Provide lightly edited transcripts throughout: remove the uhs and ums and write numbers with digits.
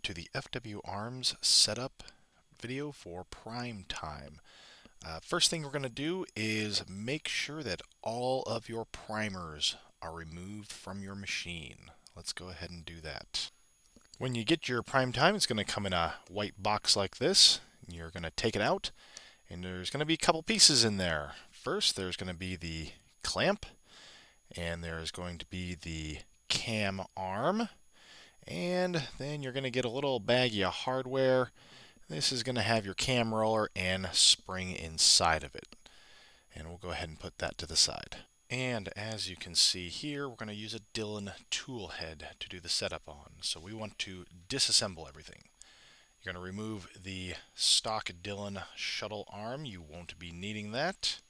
to the FW Arms setup video for PrimeTime. First thing we're going to do is make sure that all of your primers are removed from your machine. Let's go ahead and do that. When you get your PrimeTime, it's going to come in a white box like this. You're going to take it out, and there's going to be a couple pieces in there. First, there's going to be the clamp, and there's going to be the cam arm. And then you're going to get a little baggie of hardware. This is going to have your cam roller and spring inside of it. And we'll go ahead and put that to the side. And as you can see here, we're going to use a Dillon tool head to do the setup on. So we want to disassemble everything. You're going to remove the stock Dillon shuttle arm. You won't be needing that.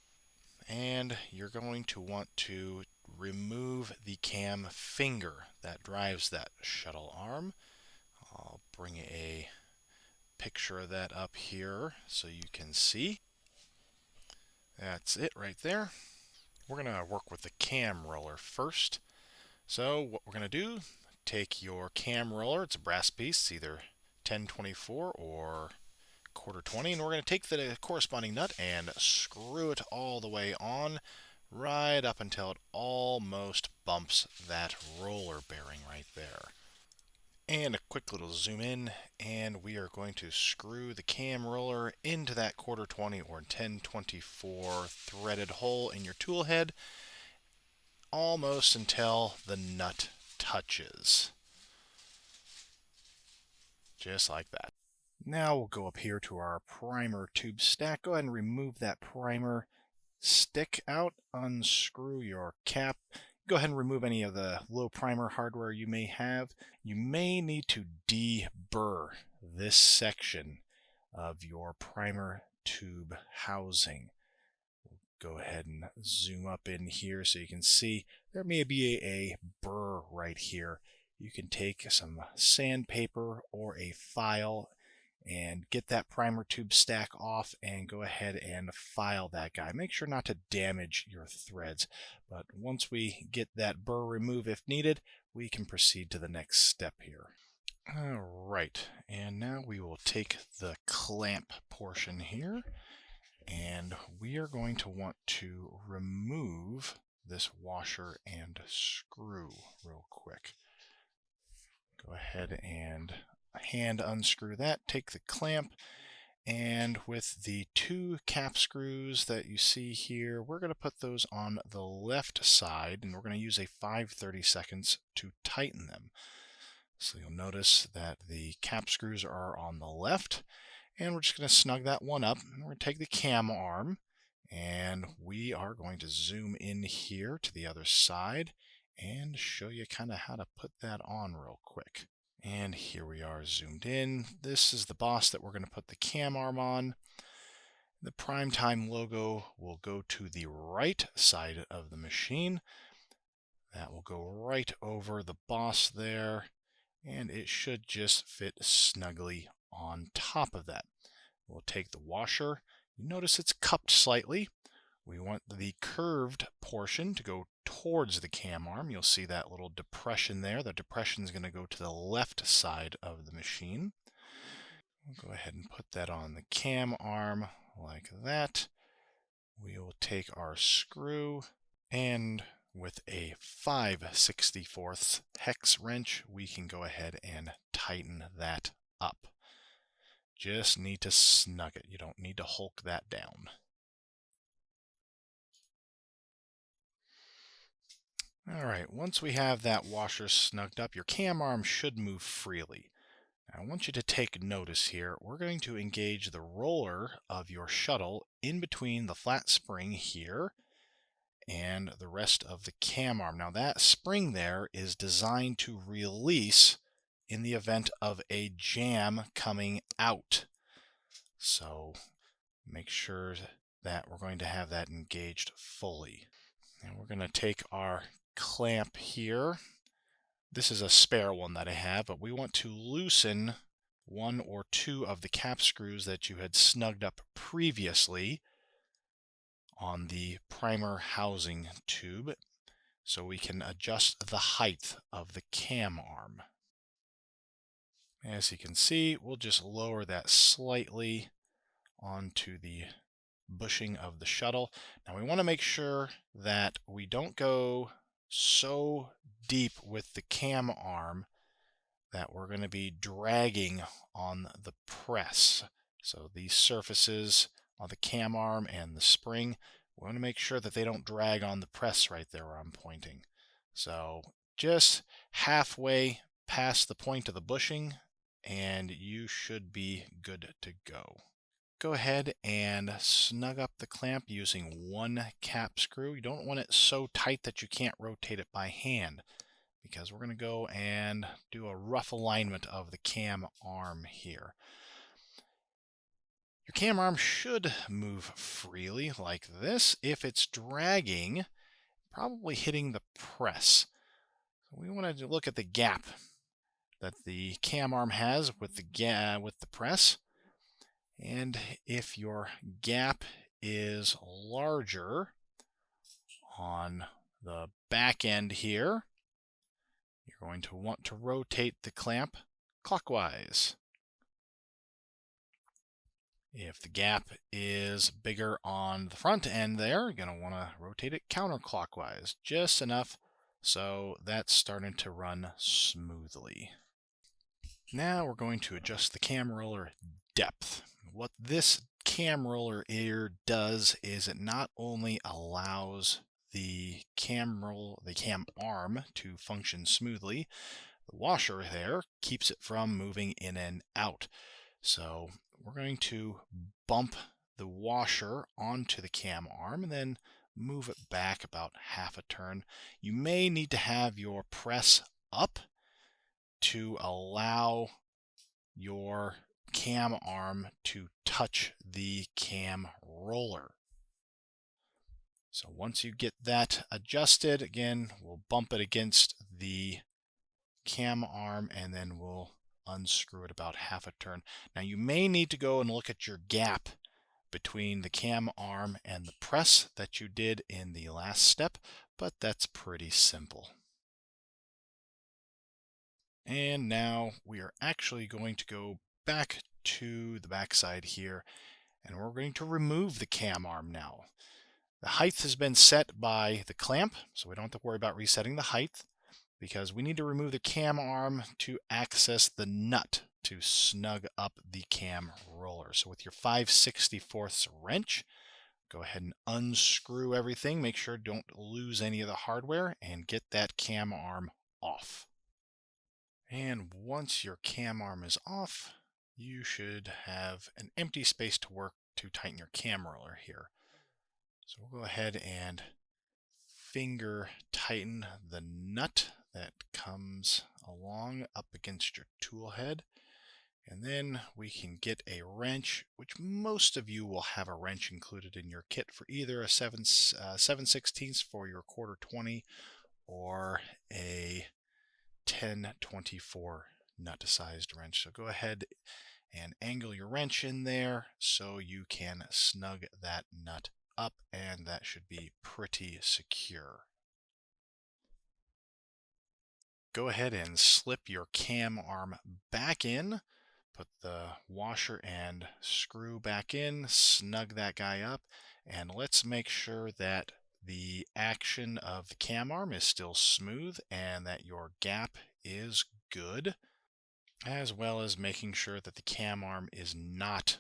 And you're going to want to remove the cam finger that drives that shuttle arm. I'll bring a picture of that up here so you can see. That's it right there. We're going to work with the cam roller first. So what we're going to do, take your cam roller, it's a brass piece, it's either 1024 or quarter 20, and we're going to take the corresponding nut and screw it all the way on, right up until it almost bumps that roller bearing right there. And a quick little zoom in, and we are going to screw the cam roller into that quarter 20 or 1024 threaded hole in your tool head, almost until the nut touches. Just like that. Now we'll go up here to our primer tube stack. Go ahead and remove that primer stick out, unscrew your cap. Go ahead and remove any of the low primer hardware you may have. You may need to deburr this section of your primer tube housing. Go ahead and zoom up in here so you can see there may be a burr right here. You can take some sandpaper or a file and get that primer tube stack off and go ahead and file that guy. Make sure not to damage your threads, but once we get that burr removed if needed, we can proceed to the next step here. Alright, and now we will take the clamp portion here, and we are going to want to remove this washer and screw real quick. Go ahead and hand unscrew that, take the clamp, and with the two cap screws that you see here, we're going to put those on the left side, and we're going to use a 5/32 to tighten them. So you'll notice that the cap screws are on the left, and we're just going to snug that one up. We're going to take the cam arm, and we are going to zoom in here to the other side and show you kind of how to put that on real quick. And here we are zoomed in. This is the boss that we're going to put the cam arm on. The PrimeTime logo will go to the right side of the machine. That will go right over the boss there, and it should just fit snugly on top of that. We'll take the washer. You notice it's cupped slightly. We want the curved portion to go towards the cam arm. You'll see that little depression there. The depression is going to go to the left side of the machine. We'll go ahead and put that on the cam arm like that. We will take our screw, and with a 5/64 hex wrench, we can go ahead and tighten that up. Just need to snug it. You don't need to hulk that down. Alright, once we have that washer snugged up, your cam arm should move freely. Now, I want you to take notice here. We're going to engage the roller of your shuttle in between the flat spring here and the rest of the cam arm. Now that spring there is designed to release in the event of a jam coming out. So make sure that we're going to have that engaged fully. And we're going to take our clamp here. This is a spare one that I have, but we want to loosen one or two of the cap screws that you had snugged up previously on the primer housing tube so we can adjust the height of the cam arm. As you can see, we'll just lower that slightly onto the bushing of the shuttle. Now we want to make sure that we don't go so deep with the cam arm that we're going to be dragging on the press. So these surfaces on the cam arm and the spring, we want to make sure that they don't drag on the press right there where I'm pointing. So just halfway past the point of the bushing, and you should be good to go. Go ahead and snug up the clamp using one cap screw. You don't want it so tight that you can't rotate it by hand, because we're going to go and do a rough alignment of the cam arm here. Your cam arm should move freely like this. If it's dragging, probably hitting the press. So we want to look at the gap that the cam arm has with the press. And if your gap is larger on the back end here, you're going to want to rotate the clamp clockwise. If the gap is bigger on the front end there, you're going to want to rotate it counterclockwise, just enough so that's starting to run smoothly. Now we're going to adjust the cam roller depth. What this cam roller here does is it not only allows the cam arm to function smoothly, the washer there keeps it from moving in and out. So we're going to bump the washer onto the cam arm and then move it back about half a turn. You may need to have your press up to allow your cam arm to touch the cam roller. So once you get that adjusted, again, we'll bump it against the cam arm and then we'll unscrew it about half a turn. Now you may need to go and look at your gap between the cam arm and the press that you did in the last step, but that's pretty simple. And now we are actually going to go back to the backside here, and we're going to remove the cam arm now. The height has been set by the clamp, so we don't have to worry about resetting the height, because we need to remove the cam arm to access the nut to snug up the cam roller. So with your 5/64 wrench, go ahead and unscrew everything. Make sure don't lose any of the hardware and get that cam arm off. And once your cam arm is off, you should have an empty space to work to tighten your cam roller here. So we'll go ahead and finger tighten the nut that comes along up against your tool head. And then we can get a wrench, which most of you will have a wrench included in your kit for either a 7/16 for your 1/4-20 or a 10/24 nut-sized wrench. So go ahead and angle your wrench in there so you can snug that nut up, and that should be pretty secure. Go ahead and slip your cam arm back in, put the washer and screw back in, snug that guy up, and let's make sure that the action of the cam arm is still smooth and that your gap is good, as well as making sure that the cam arm is not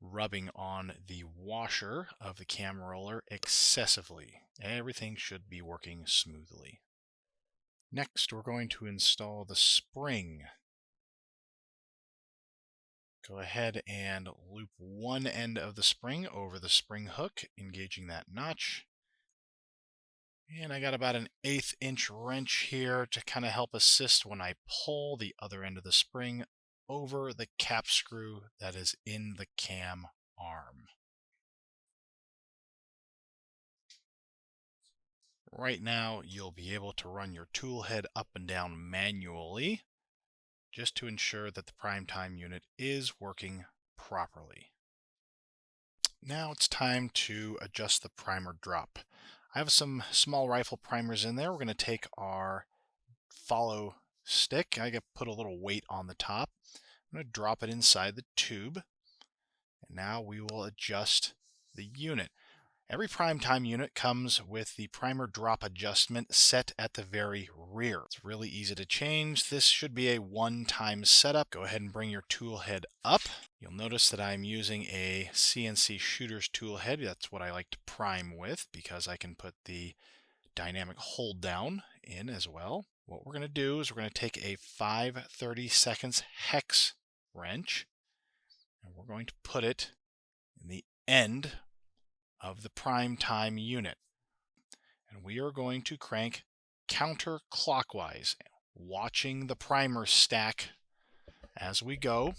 rubbing on the washer of the cam roller excessively. Everything should be working smoothly. Next, we're going to install the spring. Go ahead and loop one end of the spring over the spring hook, engaging that notch. And I got about an 1/8 inch wrench here to kind of help assist when I pull the other end of the spring over the cap screw that is in the cam arm. Right now, you'll be able to run your tool head up and down manually, just to ensure that the PrimeTime unit is working properly. Now it's time to adjust the primer drop. I have some small rifle primers in there. We're going to take our follow stick. I put a little weight on the top. I'm going to drop it inside the tube. And now we will adjust the unit. Every PrimeTime unit comes with the primer drop adjustment set at the very rear. It's really easy to change. This should be a one-time setup. Go ahead and bring your tool head up. You'll notice that I'm using a CNC shooter's tool head. That's what I like to prime with because I can put the dynamic hold down in as well. What we're going to do is we're going to take a 5/32 hex wrench and we're going to put it in the end of the PrimeTime unit. And we are going to crank counterclockwise, watching the primer stack as we go.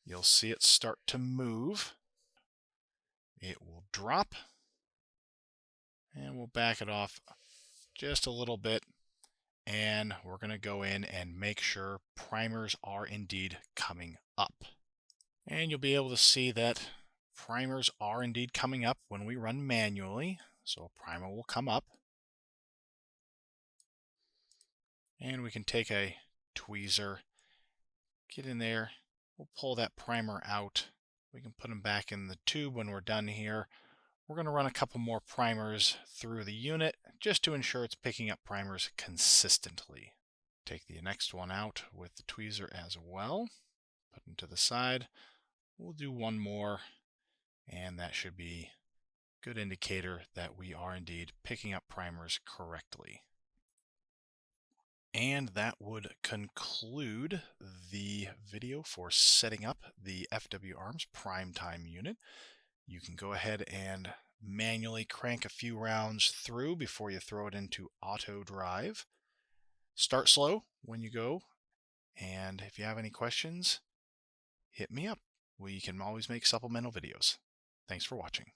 You'll see it start to move. It will drop, and we'll back it off just a little bit. And we're going to go in and make sure primers are indeed coming up. And you'll be able to see that primers are indeed coming up when we run manually. So a primer will come up. And we can take a tweezer, get in there, we'll pull that primer out. We can put them back in the tube when we're done here. We're going to run a couple more primers through the unit just to ensure it's picking up primers consistently. Take the next one out with the tweezer as well. Put them to the side. We'll do one more, and that should be a good indicator that we are indeed picking up primers correctly. And that would conclude the video for setting up the FW Arms PrimeTime unit. You can go ahead and manually crank a few rounds through before you throw it into auto drive. Start slow when you go, and if you have any questions, hit me up. We can always make supplemental videos. Thanks for watching.